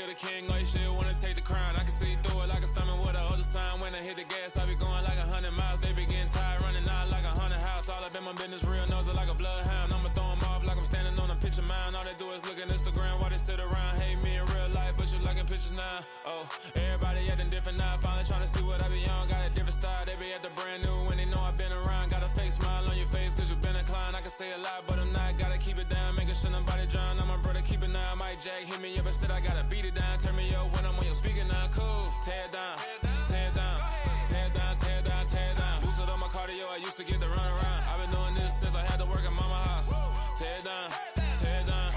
the king, like shit, wanna take the crown. I can see through it like a stomach with a other sign. When I hit the gas, I be going like 100 miles. They be getting tired, running out like a haunted house. All up in my business, real nose like a bloodhound. I'ma throw them off like I'm standing on a picture mound. All they do is look at Instagram while they sit around. Hate me in real life, but you liking pictures now. Oh, everybody acting different now. Finally trying to see what I be on. Got a different style, they be at the brand new when they know I've been around. Got a fake smile on your face cause you been inclined. I can say a lot, but I'm not. Gotta keep it down, making sure nobody drown. I'm my brother, keep it now. Mike Jack hit me up and said I gotta beat it down. Turn me up when I'm on your speaker now. Cool, tear it down, tear it down, tear it down, tear it down, tear it down. Boosted up my cardio, I used to get the run around. I've been doing this since I had to work at mama house. Tear it down, tear it down,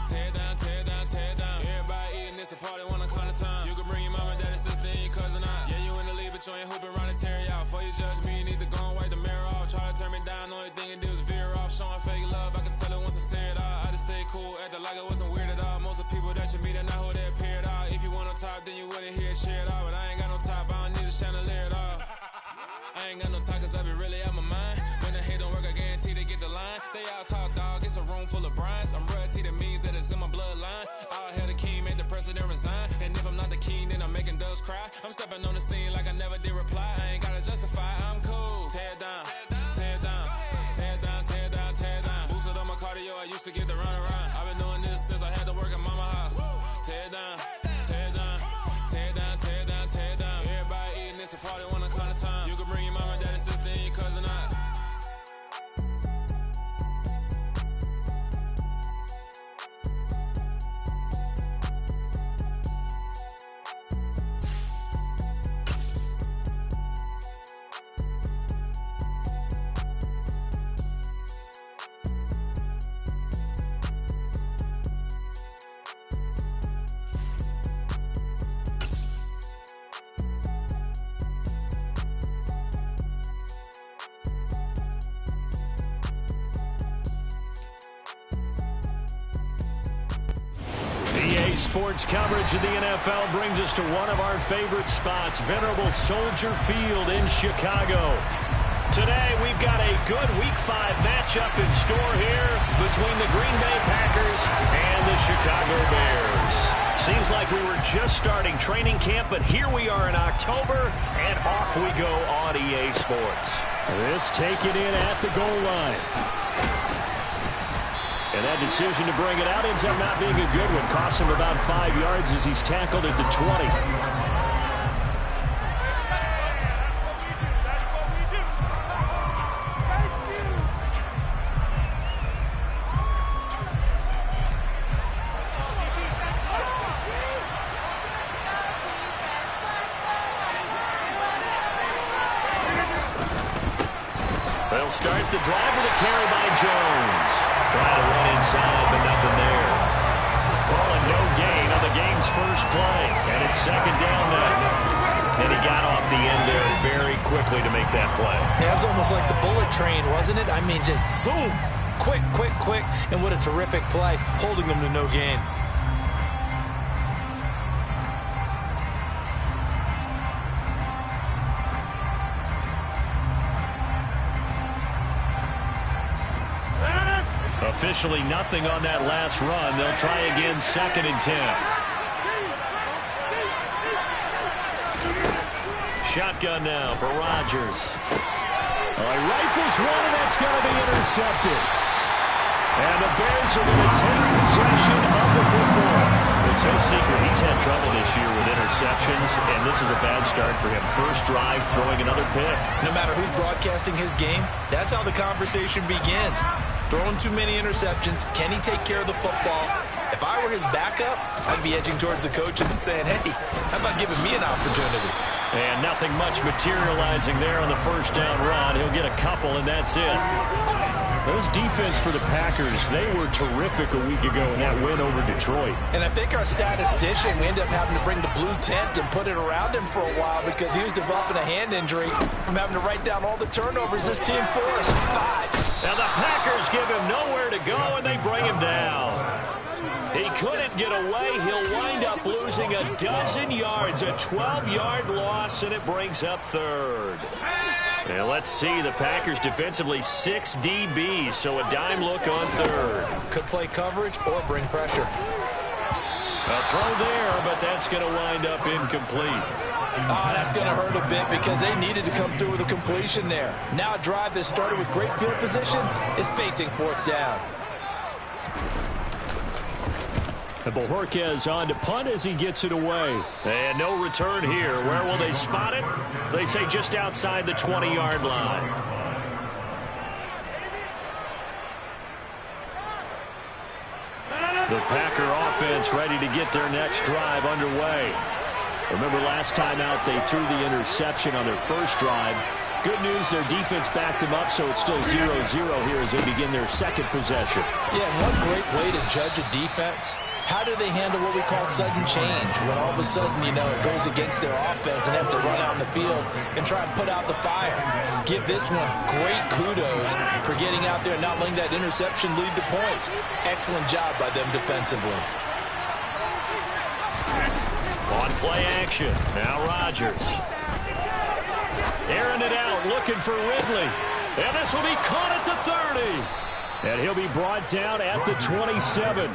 tear it down, tear it down, tear it down. Everybody eating this a party, one o'clock of time. You can bring your mama, daddy, sister, and your cousin out. Yeah, you in the lead, but you ain't hooping around and tear it out. Before you judge me, you need to go and wipe the mirror off. Try to turn me down, only thing you do is veer off. Showing fake love, I can tell it once I say it all. I just stay cool, acting like it wasn't weird at all. Most of the people that you meet are not who they appear at all. If you want on top, then you wouldn't hear it cheer at all. But I ain't got no top, I don't need a chandelier at all. I ain't got no talk cause I be really out my mind. When the hate don't work, I guarantee they get the line. They all talk dog, it's a room full of brines. I'm royalty, that means that it's in my bloodline. All hail the king, make the president resign. And if I'm not the king, then I'm making doves cry. I'm stepping on the scene like I never did reply. I ain't gotta justify, I'm cool. Tear it down, tear it down, tear it down, tear it down, tear it down. Boosted up my cardio, I used to get the run around. I've been doing this since I had to work at mama house. Tear it down, tear it down, tear it down, tear it down, tear it down. Everybody eating this a party, one o'clock of time. You can bring your mama, daddy, sister, and your cousin out. Sports coverage of the NFL brings us to one of our favorite spots, venerable Soldier Field in Chicago. Today, we've got a good Week 5 matchup in store here between the Green Bay Packers and the Chicago Bears. Seems like we were just starting training camp, but here we are in October, and off we go on EA Sports. This taken in at the goal line. And that decision to bring it out ends up not being a good one. Costs him about 5 yards as he's tackled at the 20. They'll start the drive with a carry by Jones. Trying to run inside, but nothing there. Calling no gain on the game's first play. And it's second down now. And he got off the end there very quickly to make that play. Yeah, it was almost like the bullet train, wasn't it? I mean, just zoom. Quick, quick, quick. And what a terrific play, holding them to no gain. Officially nothing on that last run. They'll try again, 2nd and 10. Shotgun now for Rodgers. He rifles one, and that's going to be intercepted. And the Bears are going to take possession of the football. It's no secret he's had trouble this year with interceptions, and this is a bad start for him. First drive, throwing another pick. No matter who's broadcasting his game, that's how the conversation begins. Throwing too many interceptions. Can he take care of the football? If I were his backup, I'd be edging towards the coaches and saying, hey, how about giving me an opportunity? And nothing much materializing there on the first down run. He'll get a couple, and that's it. Those defense for the Packers, they were terrific a week ago in that win over Detroit. And I think our statistician, we ended up having to bring the blue tent and put it around him for a while because he was developing a hand injury from having to write down all the turnovers this team forced. 5. Now the Packers give him nowhere to go, and they bring him down. He couldn't get away. He'll wind up losing a dozen yards, a 12-yard loss, and it brings up 3rd. And let's see, the Packers defensively 6 DBs, so a dime look on 3rd. Could play coverage or bring pressure. A throw there, but that's going to wind up incomplete. Oh, that's going to hurt a bit because they needed to come through with a completion there. Now a drive that started with great field position is facing fourth down. And Bojorquez on to punt as he gets it away. And no return here. Where will they spot it? They say just outside the 20-yard line. The Packer offense ready to get their next drive underway. Remember last time out they threw the interception on their first drive. Good news, their defense backed them up, so it's still 0-0 here as they begin their second possession. Yeah, one great way to judge a defense. How do they handle what we call sudden change? When all of a sudden, it goes against their offense and have to run out on the field and try and put out the fire. Give this one great kudos for getting out there and not letting that interception lead to points. Excellent job by them defensively. On play action, now Rodgers. Airing it out, looking for Ridley. And this will be caught at the 30. And he'll be brought down at the 27.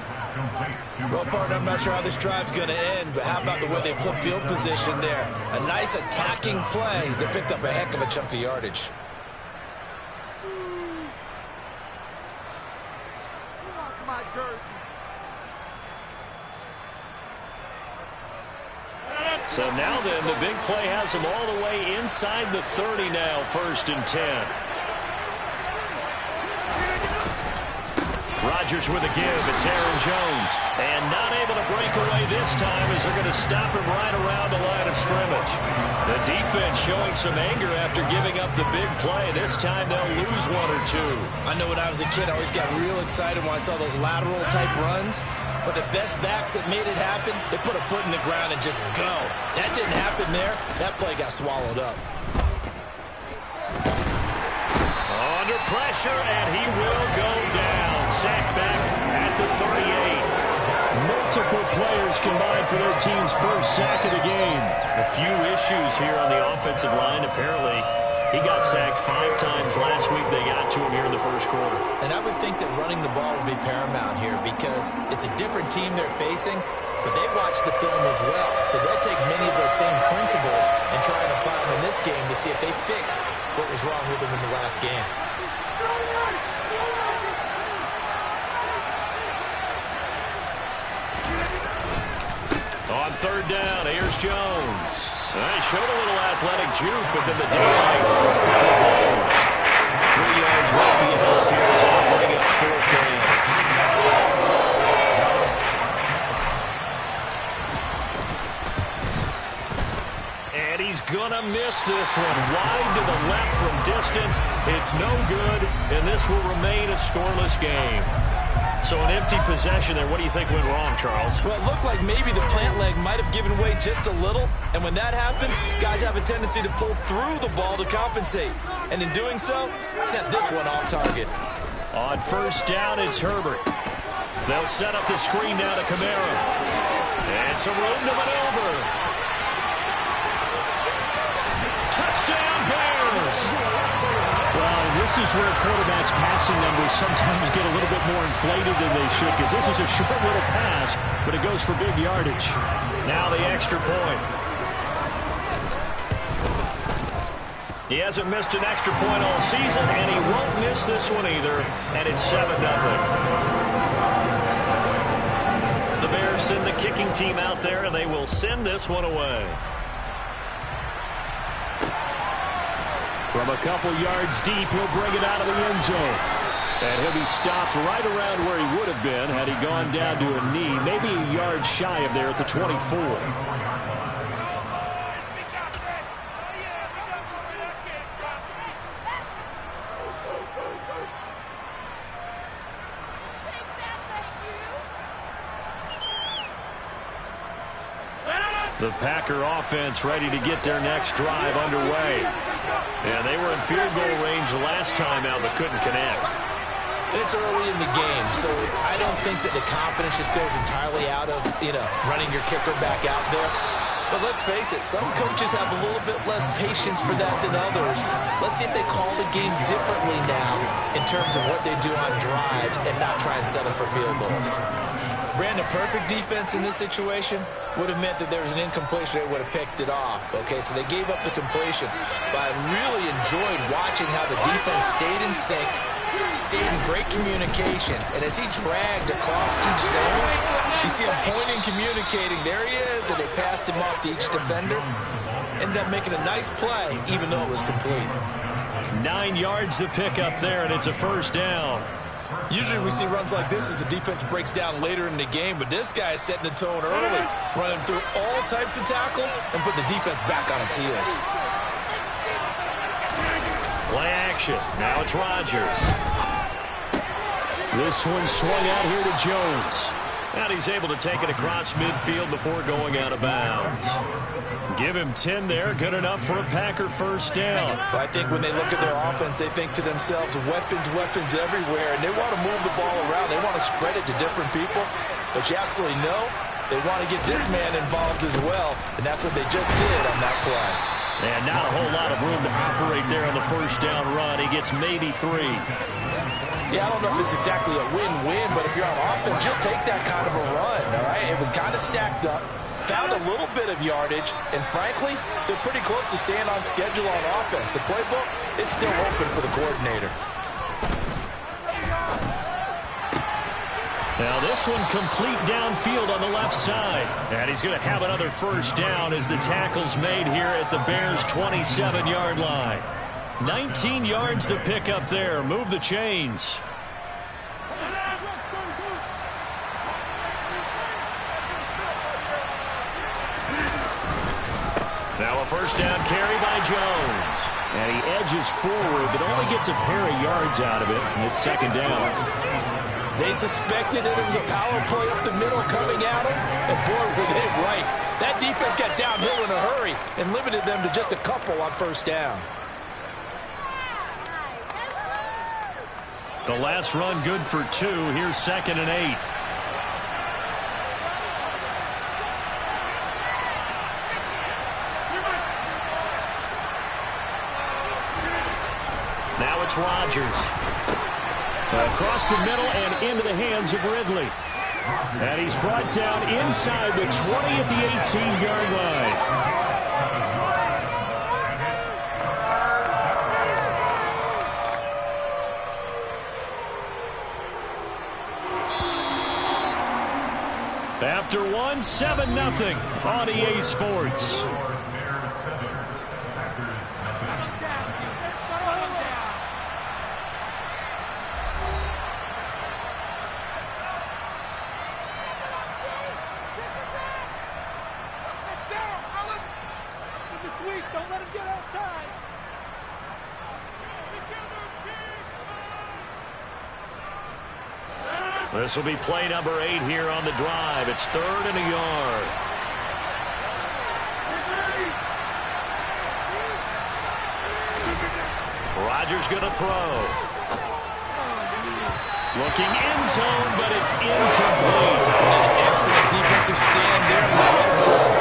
Well, partner, I'm not sure how this drive's going to end, but how about the way they flip field position there? A nice attacking play that picked up a heck of a chunk of yardage. So now then, the big play has them all the way inside the 30 now, 1st and 10. Rodgers with a give. It's Aaron Jones. And not able to break away this time as they're going to stop him right around the line of scrimmage. The defense showing some anger after giving up the big play. This time they'll lose one or two. I know when I was a kid, I always got real excited when I saw those lateral type runs. But the best backs that made it happen, they put a foot in the ground and just go. That didn't happen there. That play got swallowed up. Under pressure, and he will go down. Sacked back at the 38. Multiple players combined for their team's first sack of the game. A few issues here on the offensive line. Apparently, he got sacked 5 times last week. They got to him here in the first quarter. And I would think that running the ball would be paramount here because it's a different team they're facing, but they watch the film as well. So they'll take many of those same principles and try and apply them in this game to see if they fixed what was wrong with them in the last game. On 3rd down, here's Jones. He showed a little athletic juke, but then the daylight closed. 3 yards won't be enough here as they bring up 4th down. And he's going to miss this one. Wide to the left from distance. It's no good, and this will remain a scoreless game. So an empty possession there. What do you think went wrong, Charles? Well, it looked like maybe the plant leg might have given way just a little. And when that happens, guys have a tendency to pull through the ball to compensate. And in doing so, sent this one off target. On 1st down, it's Herbert. They'll set up the screen now to Kamara. And some room to maneuver. Touchdown, Bears! Well, this is where quarterbacks' passing numbers sometimes get a little bit more inflated than they should because this is a short little pass, but it goes for big yardage. Now the extra point. He hasn't missed an extra point all season, and he won't miss this one either, and it's 7-0. The Bears send the kicking team out there, and they will send this one away. From a couple yards deep, he'll bring it out of the end zone. And he'll be stopped right around where he would have been had he gone down to a knee, maybe a yard shy of there at the 24. The Packer offense ready to get their next drive underway. Yeah, they were in field goal range last time out, but couldn't connect. And it's early in the game, so I don't think that the confidence just goes entirely out of, running your kicker back out there. But let's face it, some coaches have a little bit less patience for that than others. Let's see if they call the game differently now in terms of what they do on drives and not try and settle for field goals. Brandon, perfect defense in this situation would have meant that there was an incompletion. They would have picked it off. Okay, so they gave up the completion. But I really enjoyed watching how the defense stayed in sync, stayed in great communication. And as he dragged across each zone, you see him pointing, communicating. There he is, and they passed him off to each defender. Ended up making a nice play, even though it was complete. 9 yards to pick up there, and it's a first down. Usually we see runs like this as the defense breaks down later in the game, but this guy is setting the tone early, running through all types of tackles and putting the defense back on its heels. Play action. Now it's Rodgers. This one swung out here to Jones. And he's able to take it across midfield before going out of bounds. Give him 10 there. Good enough for a Packer first down. But I think when they look at their offense, they think to themselves, weapons, weapons everywhere. And they want to move the ball around. They want to spread it to different people. But you absolutely know they want to get this man involved as well. And that's what they just did on that play. And not a whole lot of room to operate there on the first down run. He gets maybe 3. Yeah, I don't know if it's exactly a win-win, but if you're on offense, you'll take that kind of a run, all right? It was kind of stacked up, found a little bit of yardage, and frankly, they're pretty close to staying on schedule on offense. The playbook is still open for the coordinator. Now this one complete downfield on the left side. And he's going to have another first down as the tackle's made here at the Bears' 27-yard line. 19 yards to pick up there. Move the chains. Now a first down carry by Jones. And he edges forward, but only gets a pair of yards out of it. And it's second down. They suspected it was a power play up the middle coming at them. And boy, were they right. That defense got downhill in a hurry and limited them to just a couple on first down. The last run good for 2. Here's 2nd and 8. Now it's Rodgers. Across the middle and into the hands of Ridley. And he's brought down inside the 20 at the 18-yard line. After 1, 7-0 on EA Sports. Don't let him get outside. This will be play number 8 here on the drive. It's 3rd and a yard. Rodgers going to throw. Looking end zone, but it's incomplete. An excellent defensive stand there in the red zone.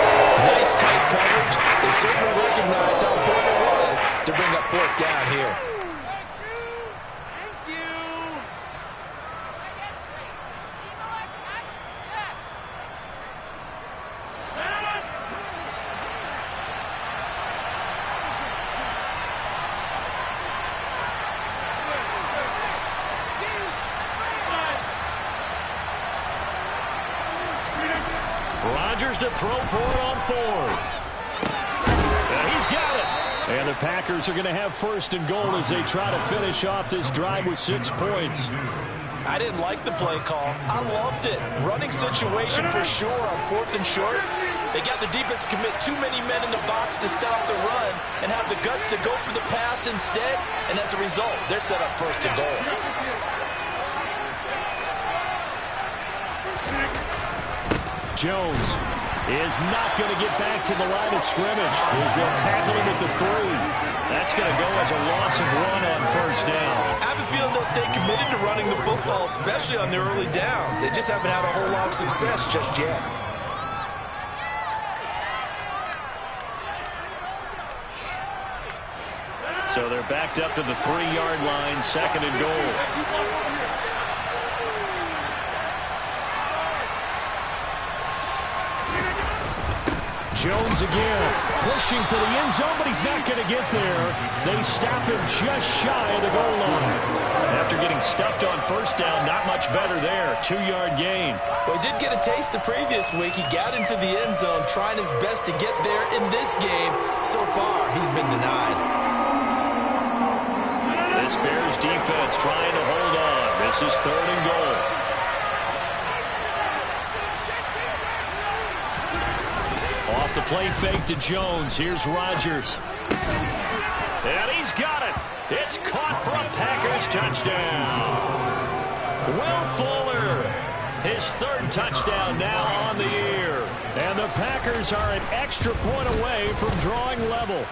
Nice tight coverage. They certainly recognized how important it was to bring up 4th down here. Rodgers to throw for it on 4th. And he's got it. And the Packers are going to have 1st and goal as they try to finish off this drive with 6 points. I didn't like the play call. I loved it. Running situation for sure on 4th and short. They got the defense to commit too many men in the box to stop the run and have the guts to go for the pass instead. And as a result, they're set up 1st and goal. Jones is not going to get back to the line of scrimmage as they'll tackle him at the 3. That's going to go as a loss of 1 on 1st down. I have a feeling they'll stay committed to running the football, especially on their early downs. They just haven't had a whole lot of success just yet. So they're backed up to the 3-yard line, 2nd and goal. Jones again, pushing for the end zone, but he's not going to get there. They stop him just shy of the goal line. After getting stuffed on first down, not much better there. 2-yard gain. Well, he did get a taste the previous week. He got into the end zone, trying his best to get there in this game. So far, he's been denied. This Bears defense trying to hold on. This is 3rd and goal. Off the play fake to Jones. Here's Rodgers. And he's got it. It's caught for a Packers touchdown. Will Fuller, his 3rd touchdown now on the year. And the Packers are an extra point away from drawing level.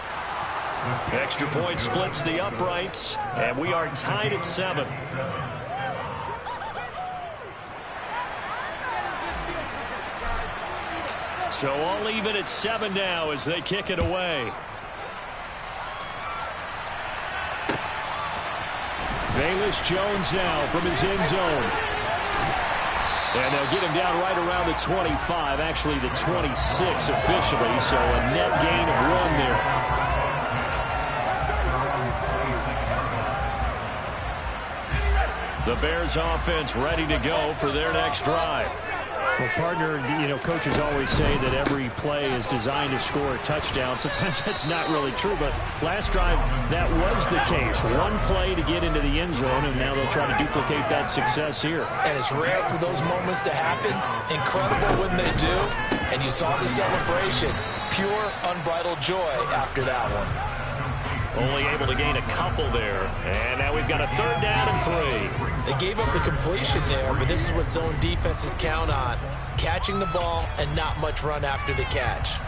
Extra point splits the uprights, and we are tied at 7. So all even at 7 now as they kick it away. Velus Jones now from his end zone. And they'll get him down right around the 25, actually the 26 officially, so a net gain of 1 there. The Bears offense ready to go for their next drive. Well, partner, coaches always say that every play is designed to score a touchdown. Sometimes that's not really true, but last drive, that was the case. 1 play to get into the end zone, and now they'll try to duplicate that success here. And it's rare for those moments to happen. Incredible when they do. And you saw the celebration. Pure, unbridled joy after that one. Only able to gain a couple there. And now we've got a 3rd down and 3. They gave up the completion there, but this is what zone defenses count on. Catching the ball and not much run after the catch.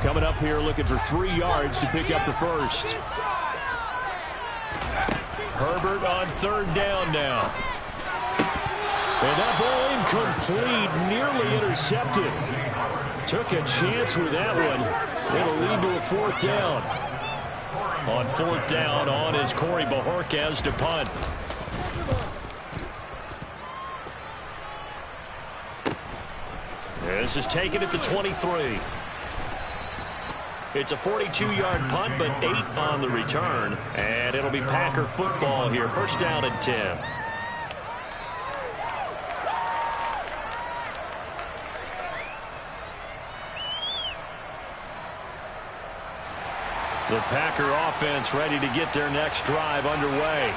Coming up here looking for 3 yards to pick up the first. Herbert on 3rd down now. And that ball incomplete, nearly intercepted. Took a chance with that one. It'll lead to a 4th down. On 4th down, on is Corey Bojorquez to punt. This is taken at the 23. It's a 42-yard punt, but 8 on the return. And it'll be Packer football here. 1st down and 10. The Packer offense ready to get their next drive underway.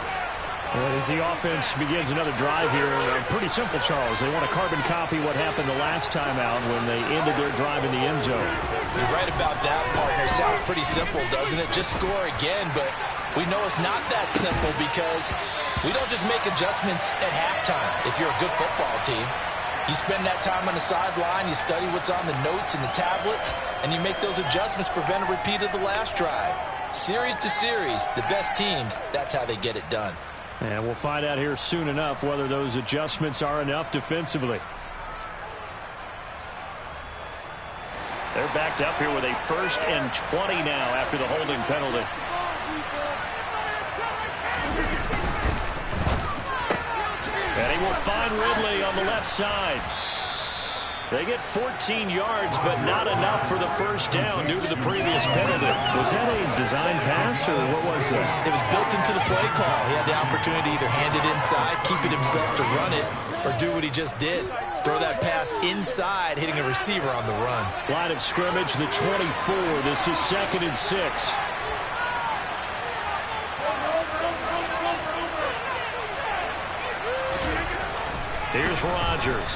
As the offense begins another drive here, pretty simple, Charles. They want to carbon copy what happened the last time out when they ended their drive in the end zone. You're right about that, partner. Sounds pretty simple, doesn't it? Just score again, but we know it's not that simple because we don't just make adjustments at halftime if you're a good football team. You spend that time on the sideline, you study what's on the notes and the tablets, and you make those adjustments to prevent a repeat of the last drive. Series to series, the best teams, that's how they get it done. And we'll find out here soon enough whether those adjustments are enough defensively. They're backed up here with a 1st and 20 now after the holding penalty. And he will find Ridley on the left side. They get 14 yards, but not enough for the 1st down due to the previous penalty. Was that a design pass, or what was that? It was built into the play call. He had the opportunity to either hand it inside, keep it himself to run it, or do what he just did. Throw that pass inside, hitting a receiver on the run. Line of scrimmage, the 24. This is 2nd and 6. Here's Rodgers.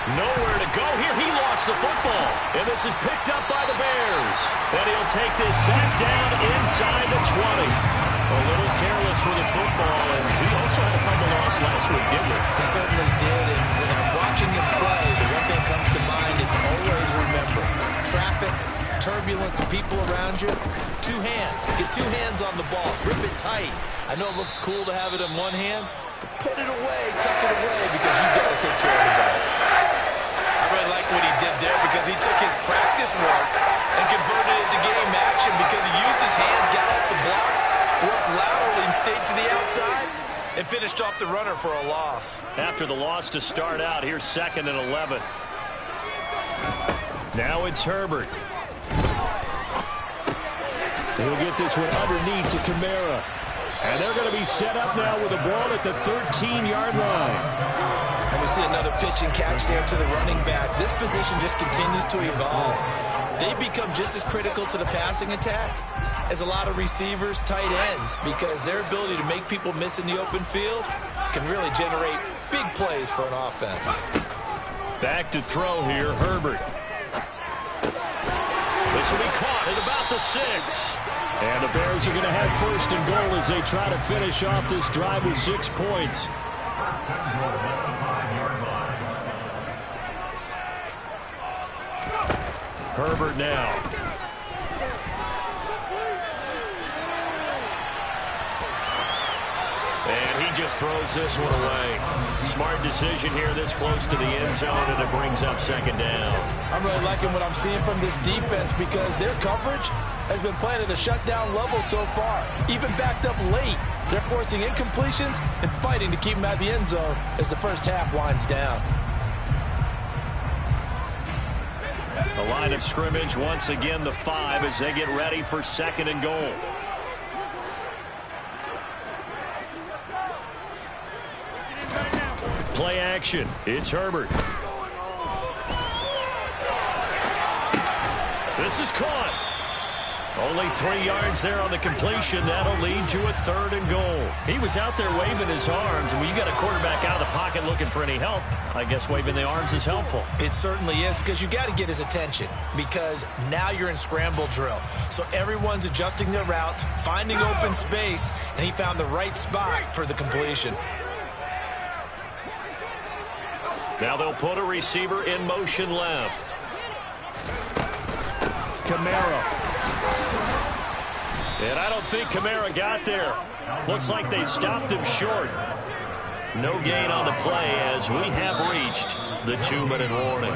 Nowhere to go here. He lost the football. And this is picked up by the Bears. And he'll take this back down inside the 20. A little careless with the football. And he also had a fumble loss last week, didn't he? He certainly did. And when I'm watching him play, the one thing that comes to mind is always remember, traffic, turbulence, people around you, 2 hands. Get 2 hands on the ball. Grip it tight. I know it looks cool to have it in one hand, but put it away, tuck it away, because you've got to take care of the ball. I really like what he did there because he took his practice work and converted it to game action because he used his hands, got off the block, worked laterally, and stayed to the outside. and finished off the runner for a loss. After the loss to start out, here's 2nd and 11. Now it's Herbert. He'll get this one underneath to Kamara. And they're going to be set up now with the ball at the 13-yard line. And we see another pitch and catch there to the running back. This position just continues to evolve. They become just as critical to the passing attack as a lot of receivers, tight ends, because their ability to make people miss in the open field can really generate big plays for an offense. Back to throw here, Herbert. This will be caught at about the 6. And the Bears are going to have 1st and goal as they try to finish off this drive with 6 points. Herbert now. And he just throws this one away. Smart decision here this close to the end zone, and it brings up 2nd down. I'm really liking what I'm seeing from this defense because their coverage has been playing at a shutdown level so far. Even backed up late, they're forcing incompletions and fighting to keep them at the end zone as the first half winds down. The line of scrimmage, once again, the 5 as they get ready for 2nd and goal. Play action. It's Herbert. This is caught. Only 3 yards there on the completion. That'll lead to a 3rd and goal. He was out there waving his arms, and when you got a quarterback out of the pocket looking for any help, I guess waving the arms is helpful. It certainly is, because you got to get his attention, because now you're in scramble drill. So everyone's adjusting their routes, finding open space, and he found the right spot for the completion. Now they'll put a receiver in motion left. Kamara. And I don't think Kamara got there. Looks like they stopped him short. No gain on the play as we have reached the 2-minute warning.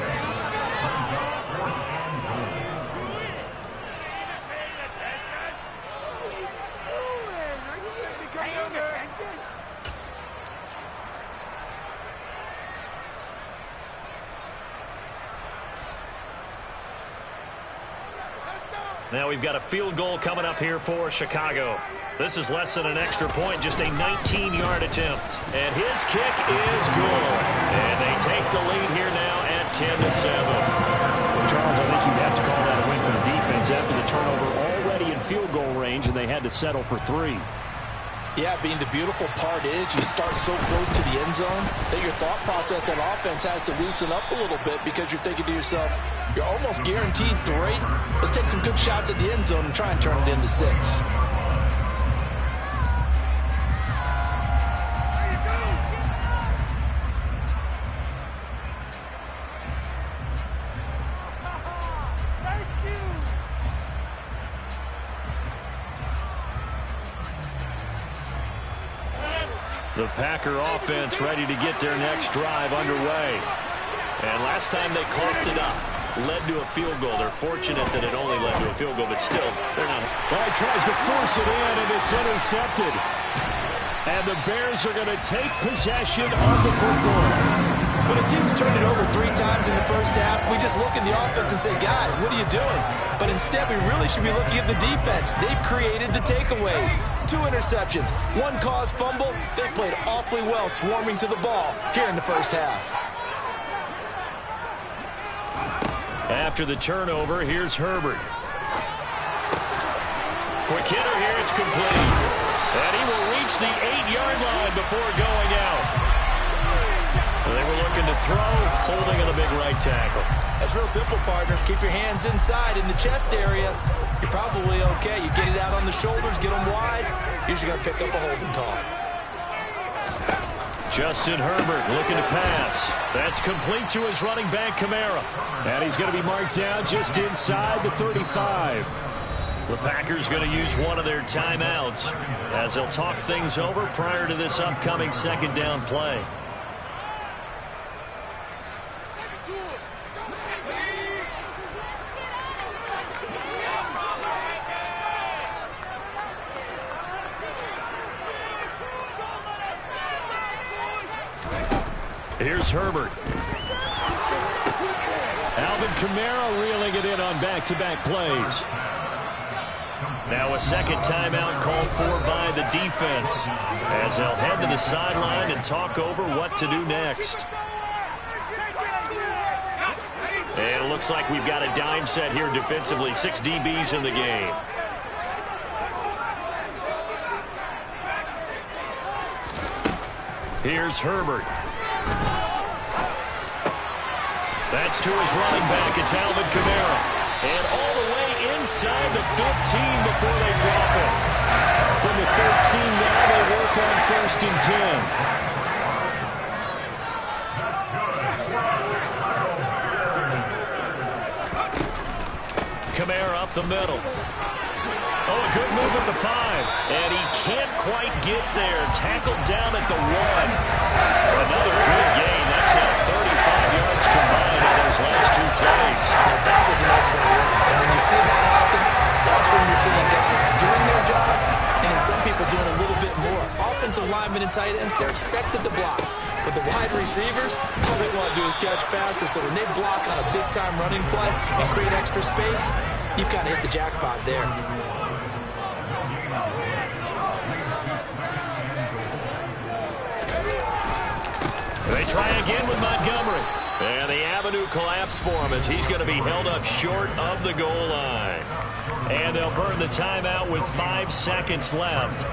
Now we've got a field goal coming up here for Chicago. This is less than an extra point, just a 19-yard attempt. And his kick is good. And they take the lead here now at 10-7. Well, Charles, I think you'd have to call that a win for the defense after the turnover already in field goal range, and they had to settle for 3. Yeah, Bean, the beautiful part is you start so close to the end zone that your thought process on offense has to loosen up a little bit because you're thinking to yourself, you're almost guaranteed 3. Let's take some good shots at the end zone and try and turn it into 6. The Packer offense ready to get their next drive underway. And last time they coughed it up, led to a field goal. They're fortunate that it only led to a field goal, but still, they're not. Well, he tries to force it in, and it's intercepted. And the Bears are going to take possession of the football. When a team's turned it over 3 times in the first half, we just look at the offense and say, guys, what are you doing? But instead, we really should be looking at the defense. They've created the takeaways. 2 interceptions, 1 caused fumble. They played awfully well swarming to the ball here in the first half. After the turnover, here's Herbert. Quick hitter here, it's complete. And he will reach the 8-yard line before going out. They were looking to throw, holding on the big right tackle. That's real simple, partner. Keep your hands inside in the chest area. You're probably okay. You get it out on the shoulders, get them wide. Usually going to pick up a holding call. Justin Herbert looking to pass. That's complete to his running back, Kamara. And he's going to be marked down just inside the 35. The Packers going to use one of their timeouts as they'll talk things over prior to this upcoming 2nd down play. Here's Herbert. Alvin Kamara reeling it in on back-to-back plays. Now a second timeout called for by the defense as they'll head to the sideline and talk over what to do next. And it looks like we've got a dime set here defensively. 6 DBs in the game. Here's Herbert. That's to his running back. It's Alvin Kamara. And all the way inside the 15 before they drop it. From the 13 now they work on 1st and 10. Kamara up the middle. Oh, a good move at the 5. And he can't quite get there. Tackled down at the 1. Another good gain. That's now 35 yards combined on those last 2 plays. Now, that was an excellent run. And when you see that happen, that's when you're seeing guys doing their job and then some people doing a little bit more. Offensive linemen and tight ends, they're expected to block. But the wide receivers, all they want to do is catch passes. So when they block on a big-time running play and create extra space, you've kind of hit the jackpot there. They try again with Montgomery. And the avenue collapsed for him as he's going to be held up short of the goal line. And they'll burn the timeout with 5 seconds left.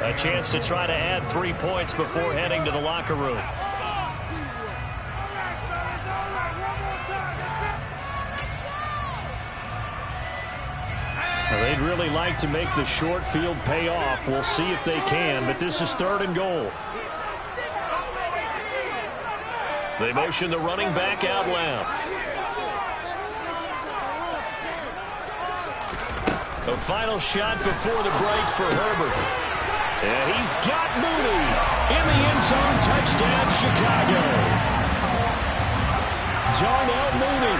A chance to try to add 3 points before heading to the locker room. Well, they'd really like to make the short field pay off. We'll see if they can, but this is 3rd and goal. They motion the running back out left. A final shot before the break for Herbert. And he's got Mooney in the end zone. Touchdown, Chicago. Darnell Mooney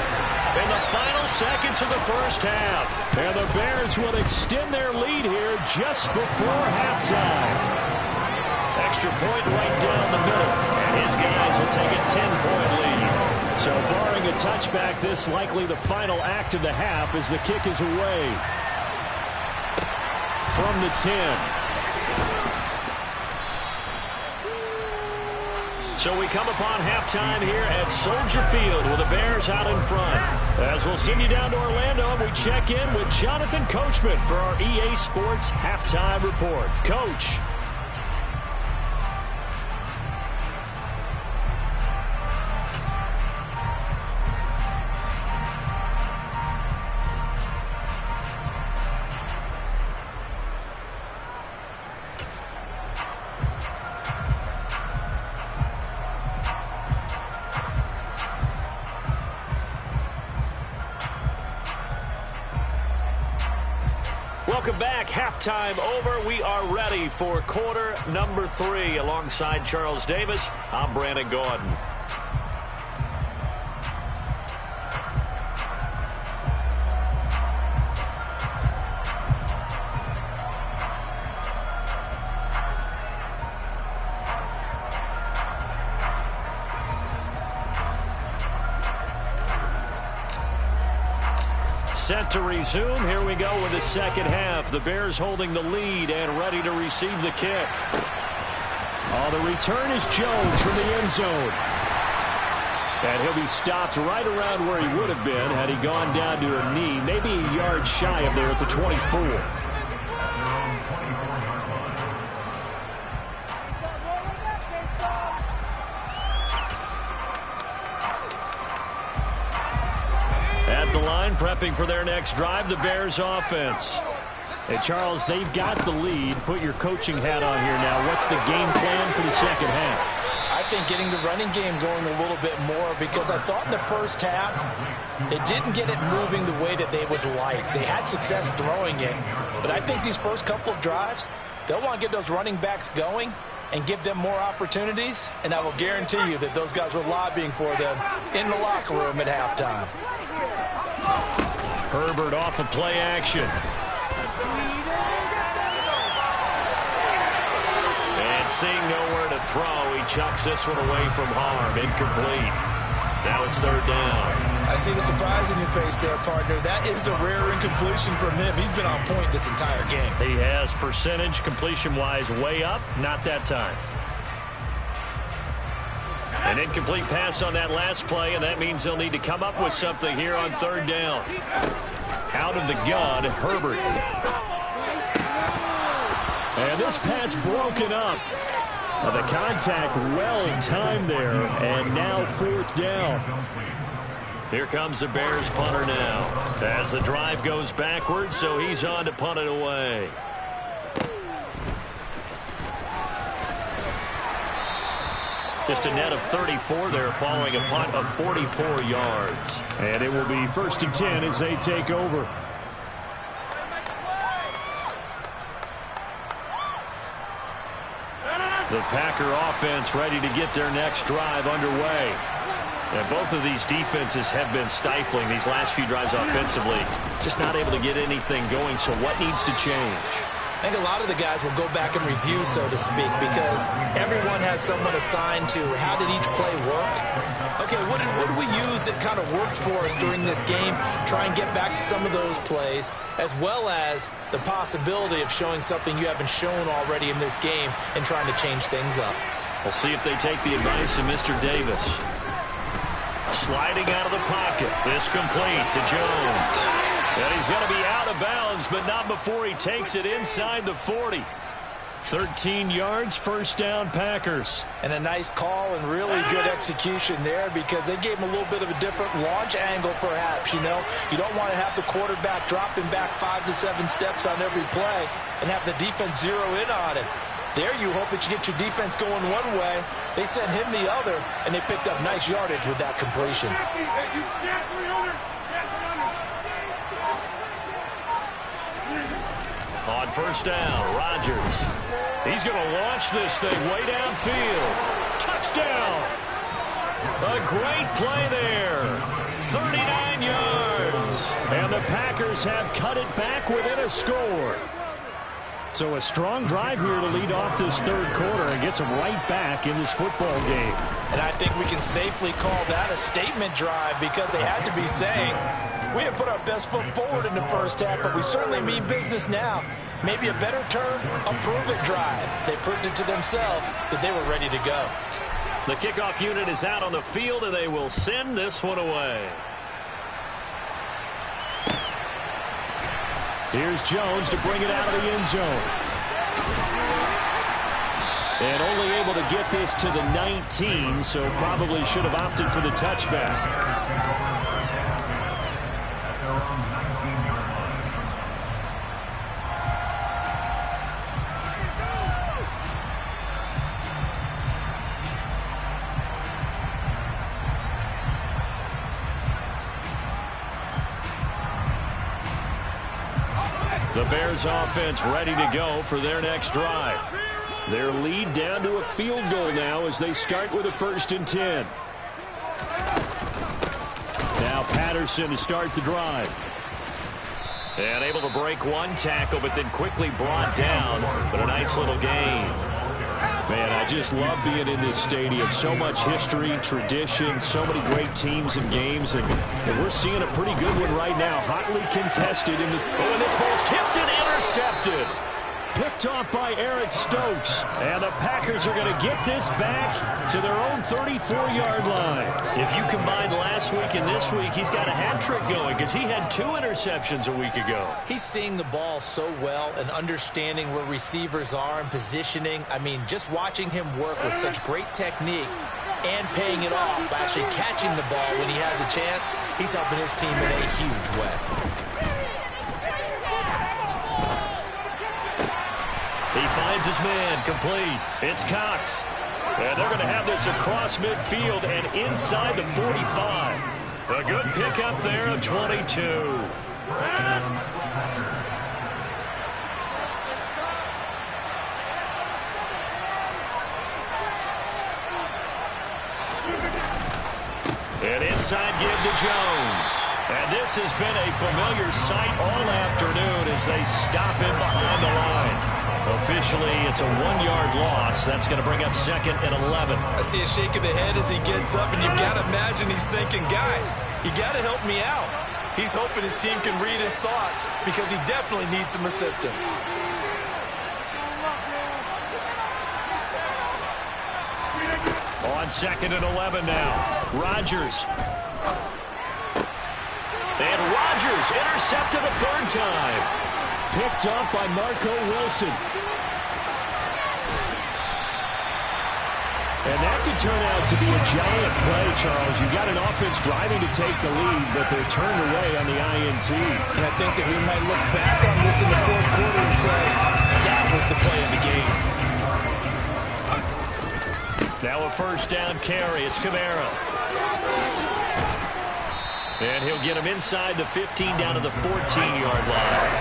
in the final seconds of the first half. And the Bears will extend their lead here just before halftime. Extra point right down the middle. And his guys will take a 10-point lead. So barring a touchback, this likely the final act of the half as the kick is away. From the 10. So we come upon halftime here at Soldier Field with the Bears out in front. As we'll send you down to Orlando, we check in with Jonathan Coachman for our EA Sports Halftime Report. Coach. Welcome back. Halftime over. We are ready for quarter number 3. Alongside Charles Davis, I'm Brandon Gordon. Set to resume. Here we go with the second half. The Bears holding the lead and ready to receive the kick. Oh, the return is Jones from the end zone. And he'll be stopped right around where he would have been had he gone down to a knee, maybe a yard shy of there at the 24. At the line, prepping for their next drive, the Bears offense. Hey, Charles, they've got the lead. Put your coaching hat on here now. What's the game plan for the second half? I think getting the running game going a little bit more, because I thought in the first half it didn't get it moving the way that they would like. They had success throwing it, but I think these first couple of drives, they'll want to get those running backs going and give them more opportunities, and I will guarantee you that those guys were lobbying for them in the locker room at halftime. Herbert off of play action. And And seeing nowhere to throw, he chucks this one away from harm. Incomplete. Now it's third down. I see the surprise in your face there, partner. That is a rare incompletion from him. He's been on point this entire game. He has percentage completion-wise way up. Not that time. An incomplete pass on that last play, and that means they'll need to come up with something here on third down. Out of the gun, Herbert. And this pass broken up. The contact well-timed there, and now fourth down. Here comes the Bears punter now. As the drive goes backwards, so he's on to punt it away. Just a net of 34 there, following a punt of 44 yards. And it will be 1st and 10 as they take over. The Packer offense ready to get their next drive underway. And both of these defenses have been stifling these last few drives offensively. Just not able to get anything going, so what needs to change? I think a lot of the guys will go back and review, so to speak, because everyone has someone assigned to how did each play work. Okay, what did we use that kind of worked for us during this game? Try and get back to some of those plays, as well as the possibility of showing something you haven't shown already in this game and trying to change things up. We'll see if they take the advice of Mr. Davis. Sliding out of the pocket. This complete to Jones. And he's going to be out of bounds, but not before he takes it inside the 40. 13 yards, first down, Packers. And a nice call and really good execution there, because they gave him a little bit of a different launch angle, perhaps. You know, you don't want to have the quarterback dropping back 5 to 7 steps on every play and have the defense zero in on it. There you hope that you get your defense going one way. They sent him the other, and they picked up nice yardage with that completion. On first down, Rodgers. He's going to launch this thing way downfield. Touchdown! A great play there. 39 yards. And the Packers have cut it back within a score. So a strong drive here to lead off this third quarter and gets them right back in this football game. And I think we can safely call that a statement drive, because they had to be saying, we have put our best foot forward in the first half, but we certainly mean business now. Maybe a better term, a prove-it drive. They proved it to themselves that they were ready to go. The kickoff unit is out on the field, and they will send this one away. Here's Jones to bring it out of the end zone. And only able to get this to the 19, so probably should have opted for the touchback. The Bears offense ready to go for their next drive. Their lead down to a field goal now as they start with a 1st and 10. Now Patterson to start the drive. And able to break one tackle, but then quickly brought down. But a nice little gain. Man, I just love being in this stadium. So much history, tradition, so many great teams and games. And we're seeing a pretty good one right now. Hotly contested. And this ball's tipped and intercepted. Picked off by Eric Stokes. And the Packers are going to get this back to their own 34-yard line. If you combine last week and this week, he's got a hat trick going, because he had 2 interceptions a week ago. He's seeing the ball so well and understanding where receivers are and positioning. I mean, just watching him work with such great technique and paying it off by actually catching the ball when he has a chance, he's helping his team in a huge way. He finds his man, complete. It's Cox. And they're going to have this across midfield and inside the 45. A good pickup there of 22. An inside give to Jones. And this has been a familiar sight all afternoon as they stop him behind the line. Officially, it's a 1-yard loss. That's going to bring up 2nd and 11. I see a shake of the head as he gets up, and you've got to imagine he's thinking, guys, you got to help me out. He's hoping his team can read his thoughts because he definitely needs some assistance. On 2nd and 11 now. Rodgers. And Rodgers intercepted a 3rd time. Picked up by Marco Wilson. And that could turn out to be a giant play, Charles. You've got an offense driving to take the lead, but they're turned away on the INT. And I think that we might look back on this in the 4th quarter and say, that was the play of the game. Now a 1st down carry. It's Kamara. And he'll get him inside the 15 down to the 14-yard line.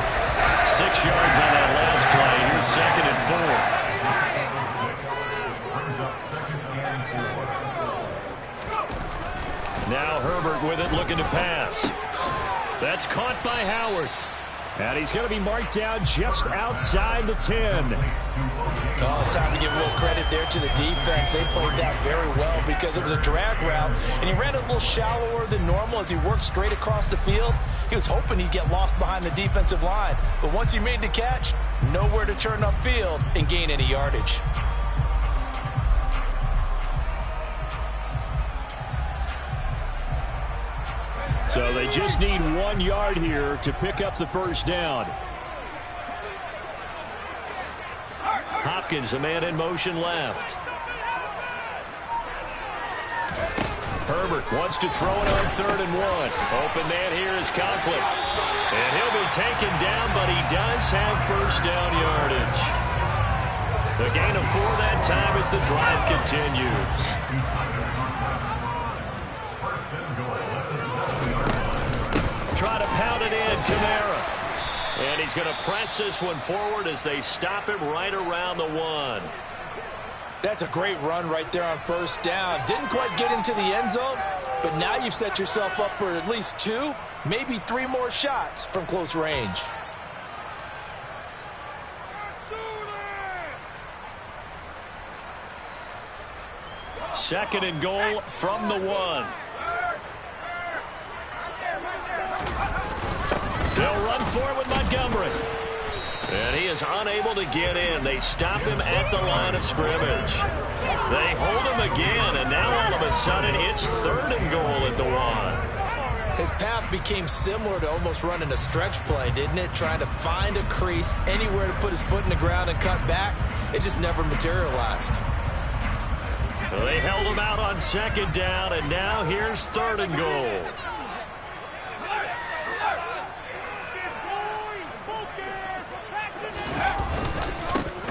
6 yards on that last play. Here's 2nd and 4. Now Herbert with it, looking to pass. That's caught by Howard. And he's going to be marked down just outside the 10. Oh, it's time to give a little credit there to the defense. They played that very well because it was a drag route, and he ran a little shallower than normal as he worked straight across the field. He was hoping he'd get lost behind the defensive line, but once he made the catch, nowhere to turn upfield and gain any yardage. So they just need 1 yard here to pick up the 1st down. Hopkins, a man in motion left. Herbert wants to throw it on 3rd and 1. Open man here is Conklin. And he'll be taken down, but he does have 1st down yardage. The gain of 4 that time as the drive continues. Try to pound it in, Kamara. And he's going to press this one forward as they stop him right around the 1. That's a great run right there on 1st down. Didn't quite get into the end zone, but now you've set yourself up for at least 2, maybe 3 more shots from close range. Second and goal from the 1. They'll run for it with Montgomery. And he is unable to get in. They stop him at the line of scrimmage. They hold him again, and now all of a sudden it's 3rd and goal at the 1. His path became similar to almost running a stretch play, didn't it? Trying to find a crease, anywhere to put his foot in the ground and cut back. It just never materialized. They held him out on 2nd down, and now here's 3rd and goal.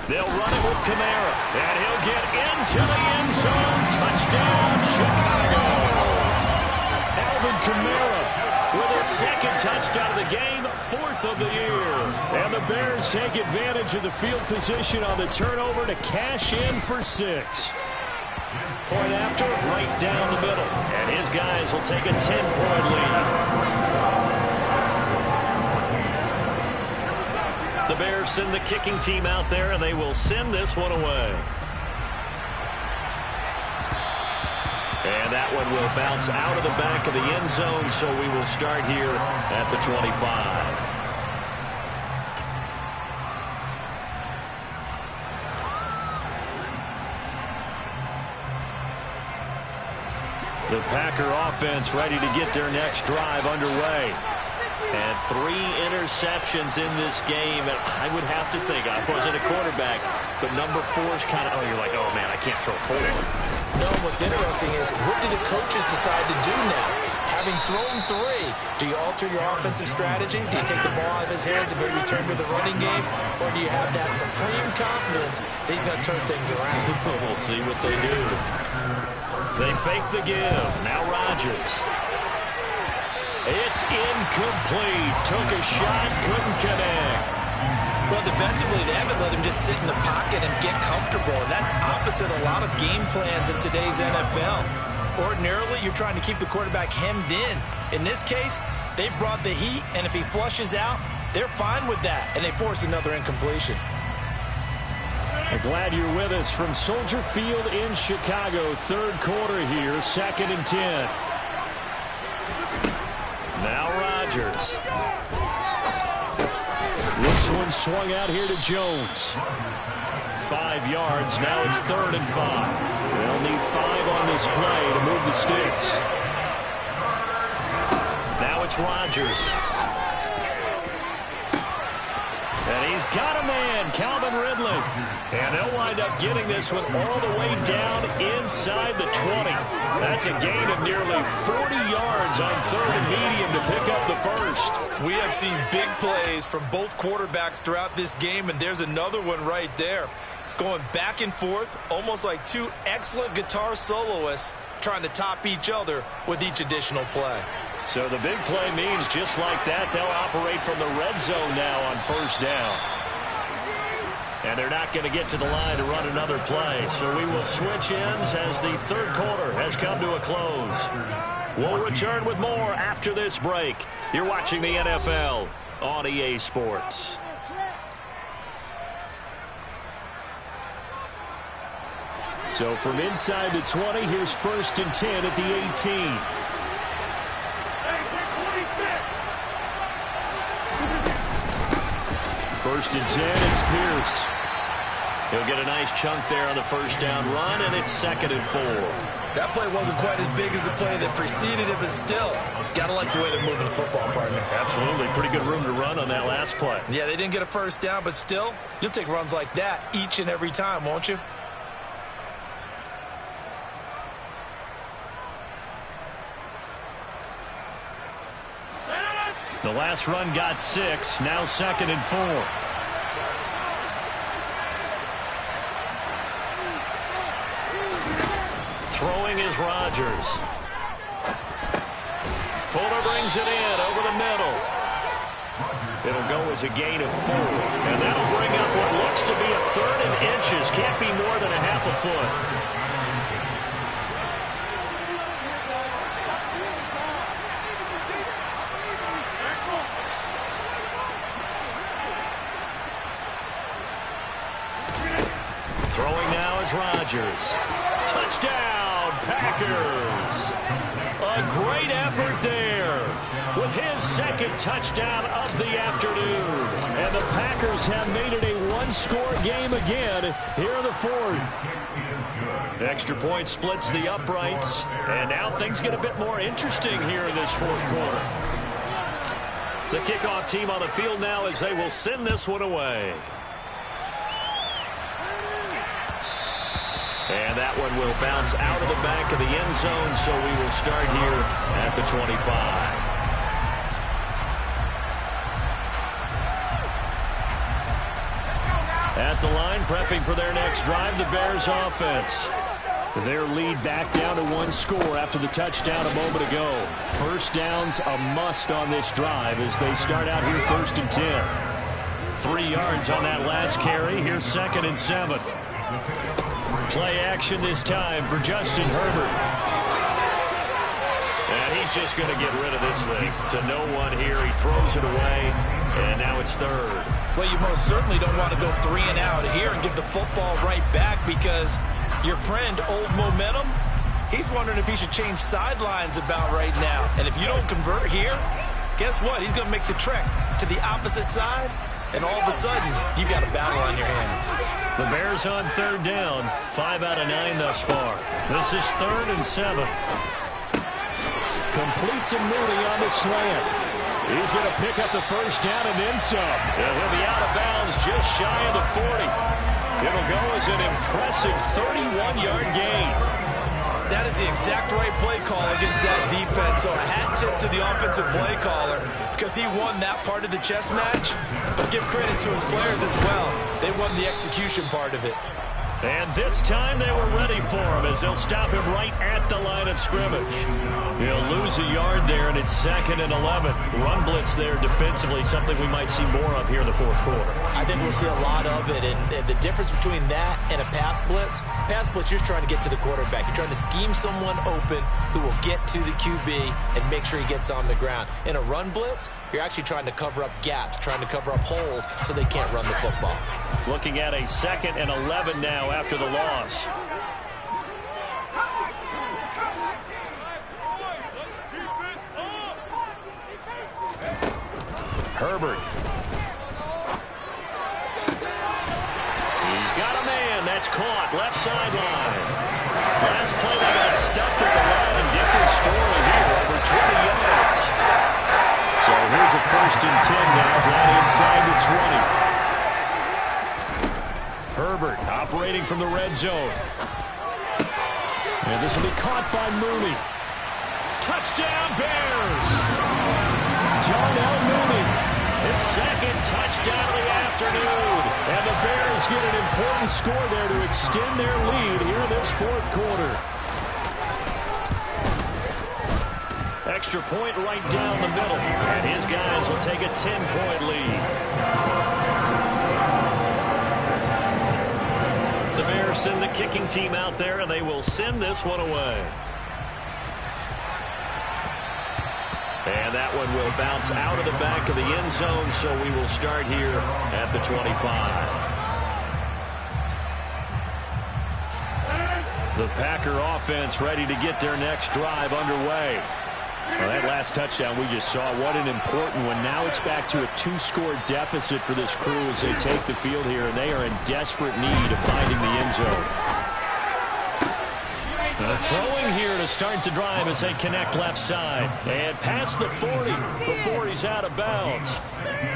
They'll run it with Kamara, and he'll get into the end zone. Touchdown, Chicago. Alvin Kamara with his 2nd touchdown of the game, 4th of the year. And the Bears take advantage of the field position on the turnover to cash in for 6. Point after, right down the middle. And his guys will take a 10-point lead. The Bears send the kicking team out there, and they will send this one away. And that one will bounce out of the back of the end zone, so we will start here at the 25. The Packer offense ready to get their next drive underway. And 3 interceptions in this game. And I would have to think, I wasn't a quarterback, but number 4 is kind of, you're like, oh, man, I can't throw 4. No, what's interesting is, what do the coaches decide to do now? Having thrown 3, do you alter your offensive strategy? Do you take the ball out of his hands and maybe turn to the running game? Or do you have that supreme confidence that he's going to turn things around? We'll see what they do. They fake the give. Now Rodgers. It's incomplete. Took a shot, couldn't connect. Well, defensively, they haven't let him just sit in the pocket and get comfortable, and that's opposite a lot of game plans in today's NFL. Ordinarily, you're trying to keep the quarterback hemmed in. In this case, they brought the heat, and if he flushes out, they're fine with that, and they force another incompletion. Glad you're with us from Soldier Field in Chicago. Third quarter here, 2nd and 10. Now Rodgers. This one swung out here to Jones. 5 yards. Now it's 3rd and 5. They'll need 5 on this play to move the sticks. Now it's Rodgers. And he's got a man, Calvin Ridley. And they'll wind up getting this one all the way down inside the 20. That's a gain of nearly 40 yards on 3rd and medium to pick up the first. We have seen big plays from both quarterbacks throughout this game, and there's another one right there. Going back and forth, almost like 2 excellent guitar soloists trying to top each other with each additional play. So the big play means just like that, they'll operate from the red zone now on 1st down. And they're not going to get to the line to run another play. So we will switch ends as the 3rd quarter has come to a close. We'll return with more after this break. You're watching the NFL on EA Sports. So from inside the 20, here's 1st and 10 at the 18. First and 10, it's Pierce. He'll get a nice chunk there on the 1st down run, and it's 2nd and 4. That play wasn't quite as big as the play that preceded it, but still, got to like the way they're moving the football, partner. Absolutely. Pretty good room to run on that last play. Yeah, they didn't get a 1st down, but still, you'll take runs like that each and every time, won't you? The last run got 6. Now 2nd and 4. Throwing is Rodgers. Fuller brings it in over the middle. It'll go as a gain of 4. And that'll bring up what looks to be a 3rd and inches. Can't be more than a half a foot. Throwing now is Rodgers. Touchdown, Packers. A great effort there with his 2nd touchdown of the afternoon. And the Packers have made it a 1-score game again here in the 4th. Extra point splits the uprights. And now things get a bit more interesting here in this 4th quarter. The kickoff team on the field now as they will send this one away. And that one will bounce out of the back of the end zone, so we will start here at the 25. At the line, prepping for their next drive, the Bears offense. Their lead back down to 1 score after the touchdown a moment ago. 1st down's a must on this drive as they start out here 1st and 10. 3 yards on that last carry. Here's 2nd and 7. Play action this time for Justin Herbert. And he's just going to get rid of this thing to no one here. He throws it away, and now it's 3rd. Well, you most certainly don't want to go 3 and out here and give the football right back because your friend, Old Momentum, he's wondering if he should change sidelines about right now. And if you don't convert here, guess what? He's going to make the trek to the opposite side. And all of a sudden, you've got a battle on your hands. The Bears on 3rd down. 5 out of 9 thus far. This is 3rd and 7. Complete to Mooney on the slant. He's going to pick up the 1st down and then some. And he'll be out of bounds just shy of the 40. It'll go as an impressive 31-yard gain. That is the exact right play call against that defense. So a hat tip to the offensive play caller because he won that part of the chess match. But give credit to his players as well. They won the execution part of it. And this time they were ready for him as they'll stop him right at the line of of scrimmage. He'll lose a yard there, and it's 2nd and 11. Run blitz there defensively, something we might see more of here in the fourth quarter. I think we'll see a lot of it, and the difference between that and a pass blitz, you're trying to get to the quarterback. You're trying to scheme someone open who will get to the QB and make sure he gets on the ground. In a run blitz, you're actually trying to cover up gaps, trying to cover up holes so they can't run the football. Looking at a 2nd and 11 now after the loss. Herbert. He's got a man. That's caught. Left sideline. Last play they got stuffed at the line. Different story here. Over 20 yards. So here's a 1st and 10 now. Down inside the 20. Herbert operating from the red zone. And this will be caught by Mooney. Touchdown Bears. John L. Mooney. His 2nd touchdown of the afternoon. And the Bears get an important score there to extend their lead here in this 4th quarter. Extra point right down the middle. And his guys will take a 10-point lead. The Bears send the kicking team out there, and they will send this one away. And that one will bounce out of the back of the end zone, so we will start here at the 25. The Packer offense ready to get their next drive underway. Well, that last touchdown we just saw, what an important one. Now it's back to a 2-score deficit for this crew as they take the field here, and they are in desperate need of finding the end zone. Throwing here to start the drive as they connect left side. And past the 40 before he's out of bounds.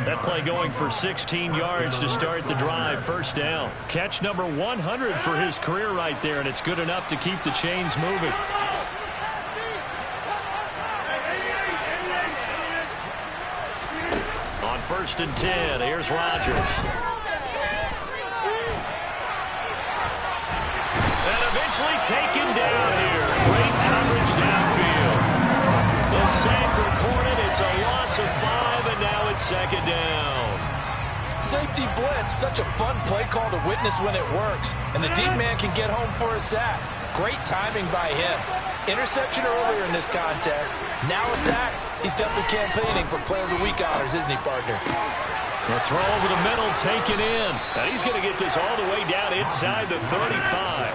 That play going for 16 yards to start the drive. 1st down. Catch number 100 for his career right there, and it's good enough to keep the chains moving. On 1st and 10, here's Rodgers. Eventually taken down here. Great coverage downfield. The sack recorded. It's a loss of 5, and now it's 2nd down. Safety blitz, such a fun play call to witness when it works. And the deep man can get home for a sack. Great timing by him. Interception earlier in this contest. Now a sack. He's definitely campaigning for Player of the Week honors, isn't he, partner? The throw over the middle taken in. And he's going to get this all the way down inside the 35.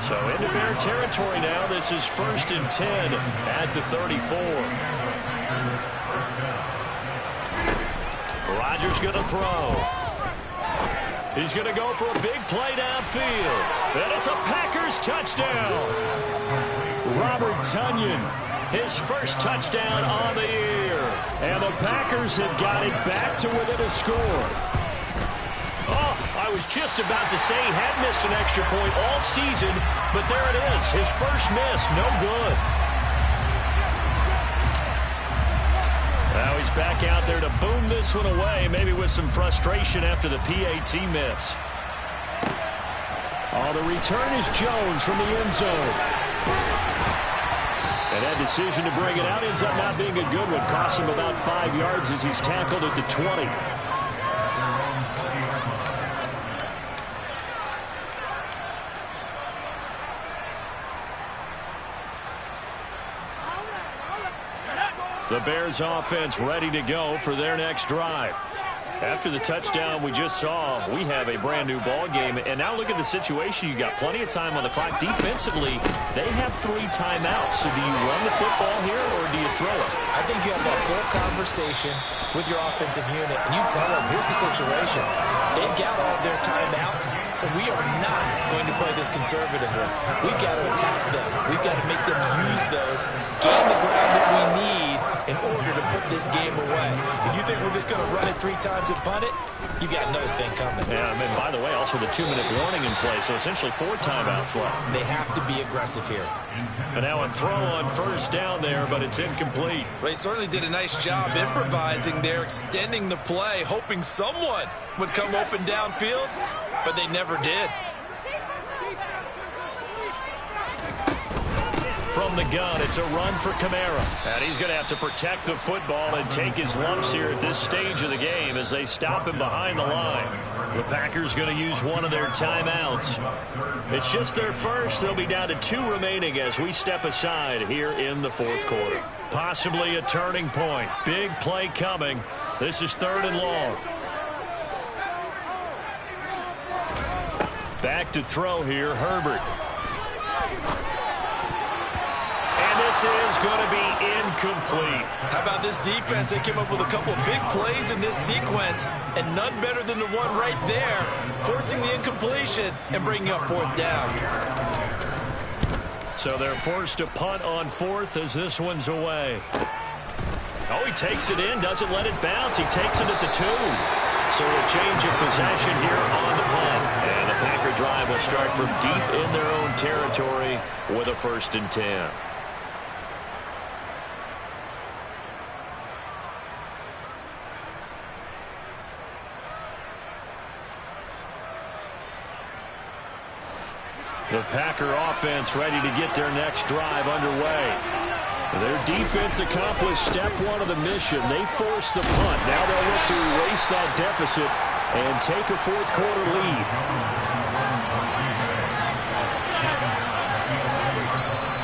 So into Bear territory now. This is 1st and 10 at the 34. Rodgers going to throw. He's going to go for a big play downfield. And it's a Packers touchdown. Robert Tonyan, his 1st touchdown on the year. And the Packers have got it back to within a score. Oh, I was just about to say he had missed an extra point all season, but there it is. His 1st miss, no good. Now he's back out there to boom this one away, maybe with some frustration after the PAT miss. Oh, the return is Jones from the end zone. And that decision to bring it out ends up not being a good one. Costs him about 5 yards as he's tackled at the 20. The Bears offense ready to go for their next drive. After the touchdown we just saw, we have a brand new ball game. And now look at the situation. You got plenty of time on the clock. Defensively, they have 3 timeouts. So do you run the football here or do you throw it? I think you have a full conversation with your offensive unit, and you tell them, here's the situation. They've got all their timeouts, so we are not going to play this conservatively. We've got to attack them. We've got to make them use those, gain the ground that we need in order to put this game away. If you think we're just going to run it 3 times and punt it, you got another thing coming. Yeah, I mean, by the way, also the 2-minute warning in play, so essentially 4 timeouts left. They have to be aggressive here. And now a throw on 1st down there, but it's incomplete. Well, they certainly did a nice job improvising there, extending the play, hoping someone would come open downfield, but they never did. From from the gun. It's a run for Kamara. And he's going to have to protect the football and take his lumps here at this stage of the game as they stop him behind the line. The Packers going to use one of their timeouts. It's just their first. They'll be down to 2 remaining as we step aside here in the fourth quarter. Possibly a turning point. Big play coming. This is 3rd and long. Back to throw here, Herbert. And this is going to be incomplete. How about this defense? They came up with a couple of big plays in this sequence, and none better than the one right there, forcing the incompletion and bringing up 4th down. So they're forced to punt on 4th as this one's away. Oh, he takes it in, doesn't let it bounce. He takes it at the 2. So a change of possession here on the punt. And the Packer drive will start from deep in their own territory with a 1st and 10. The Packer offense ready to get their next drive underway. Their defense accomplished step 1 of the mission. They forced the punt. Now they'll look to erase that deficit and take a 4th quarter lead.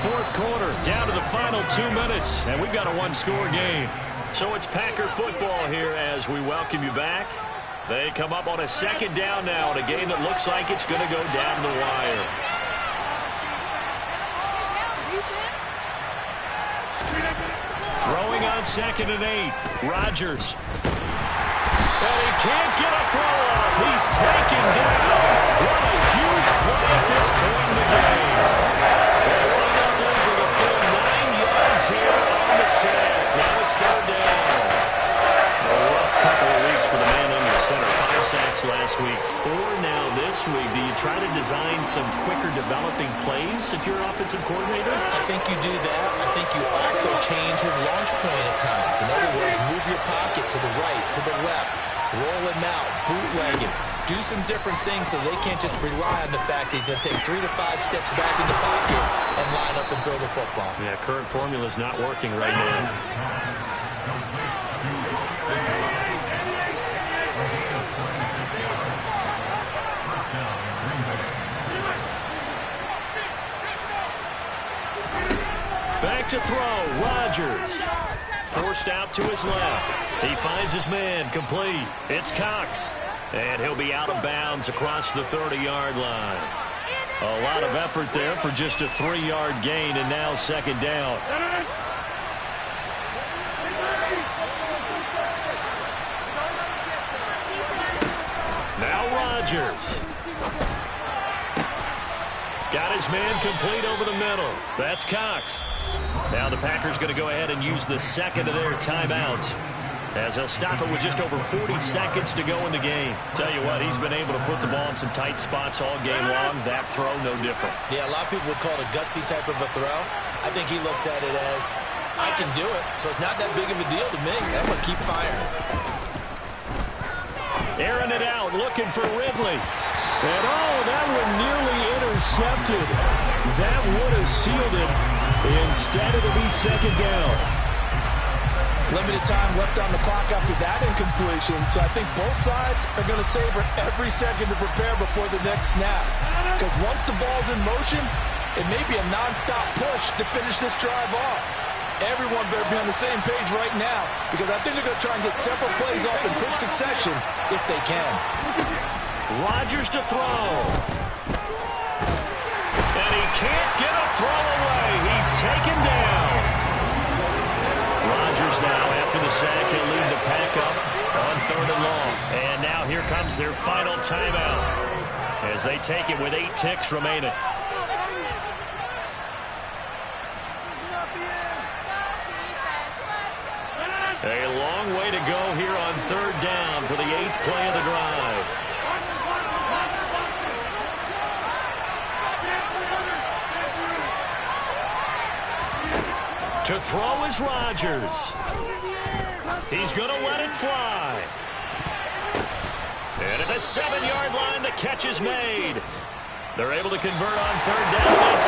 4th quarter, down to the final 2 minutes, and we've got a 1-score game. So it's Packer football here as we welcome you back. They come up on a 2nd down now in a game that looks like it's going to go down the wire. Throwing on 2nd and 8. Rodgers. And he can't get a throw off. He's taken down. What a huge play at this point in the game. They wind up losing a full 9 yards here on the sack. Now it's 3rd down. A rough couple of weeks for the man under center. 5 sacks last week, 4 now this week. Do you try to design some quicker developing plays if you're an offensive coordinator? I think you do that. I think you also change his launch point at times. In other words, move your pocket to the right, to the left, roll him out, bootleg him. Do some different things so they can't just rely on the fact that he's going to take 3 to 5 steps back in the pocket and line up and throw the football. Yeah, current formula is not working right now. Back to throw, Rodgers. Forced out to his left. He finds his man, complete. It's Cox. And he'll be out of bounds across the 30-yard line. A lot of effort there for just a 3-yard gain, and now 2nd down. Now Rodgers. Got his man complete over the middle. That's Cox. Now the Packers going to go ahead and use the 2nd of their timeouts, as they'll stop it with just over 40 seconds to go in the game. Tell you what, he's been able to put the ball in some tight spots all game long. That throw, no different. Yeah, a lot of people would call it a gutsy type of a throw. I think he looks at it as, I can do it, so it's not that big of a deal to me. I'm going to keep firing. Airing it out, looking for Ridley. And oh, that one nearly intercepted. That would have sealed it. Instead, it'll be 2nd down. Limited time left on the clock after that incompletion, so I think both sides are going to savor every second to prepare before the next snap. Because once the ball's in motion, it may be a nonstop push to finish this drive off. Everyone better be on the same page right now, because I think they're going to try and get several plays off in quick succession if they can. Rodgers to throw. And he can't get a throw away. He's taken down. Rodgers now, after the sack, he'll lead the pack up on 3rd and long. And now here comes their final timeout as they take it with 8 ticks remaining. A long way to go here on 3rd down for the 8th play of the drive. To throw is Rodgers. He's going to let it fly. And at the 7-yard line, the catch is made. They're able to convert on 3rd down.